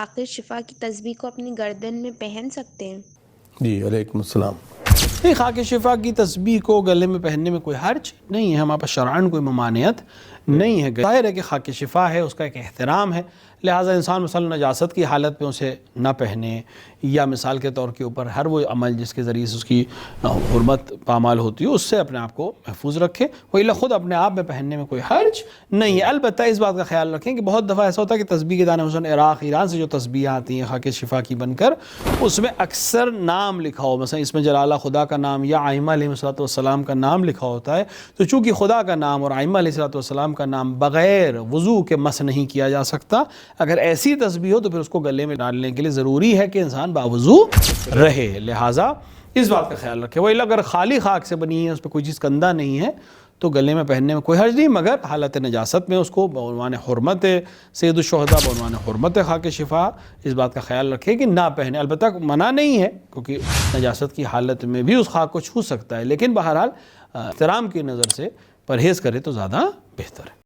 خاک شفا کی تسبیح کو اپنی گردن میں پہن سکتے ہیں؟ جی علیکم السلام۔ خاک شفا کی تسبیح کو گلے میں پہننے میں کوئی حرج نہیں ہے، ہمارے پاس شرعاً کوئی ممانعت نہیں ہے۔ ظاہر ہے کہ خاک شفا ہے، اس کا ایک احترام ہے، لہٰذا انسان مثلا نجاست کی حالت میں اسے نہ پہنے، یا مثال کے طور کے اوپر ہر وہ عمل جس کے ذریعے سے اس کی حرمت پامال ہوتی ہے اس سے اپنے آپ کو محفوظ رکھے، وإلا خود اپنے آپ میں پہننے میں کوئی حرج نہیں ہے۔ البتہ اس بات کا خیال رکھیں کہ بہت دفعہ ایسا ہوتا ہے کہ تسبیح کے دانے مثلا عراق ایران سے جو تسبیح آتی ہیں خاک شفا کی بن کر، اس میں اکثر نام لکھا ہو، مثلا اس میں جلالہ خدا کا نام یا ائمہ علیہ السلام کا نام لکھا ہوتا ہے، تو چونکہ خدا کا نام اور ائمہ علیہ السلام کا نام بغیر وضو کے مس نہیں کیا جا سکتا، اگر ایسی تسبیح ہو تو پھر اس کو گلے میں ڈالنے کے لیے ضروری ہے کہ انسان باوضو رہے، لہٰذا اس بات کا خیال رکھے۔ وإلا اگر خالی خاک سے بنی ہے، اس پہ کوئی چیز کندہ نہیں ہے، تو گلے میں پہننے میں کوئی حرج نہیں، مگر حالت نجاست میں اس کو بعنوان حرمت سید الشہداء، بعنوان حرمت خاک شفا، اس بات کا خیال رکھے کہ نہ پہنے۔ البتہ منع نہیں ہے کیونکہ نجاست کی حالت میں بھی اس خاک کو چھو سکتا ہے، لیکن بہرحال احترام کی نظر سے پرہیز کرے تو زیادہ بہتر ہے۔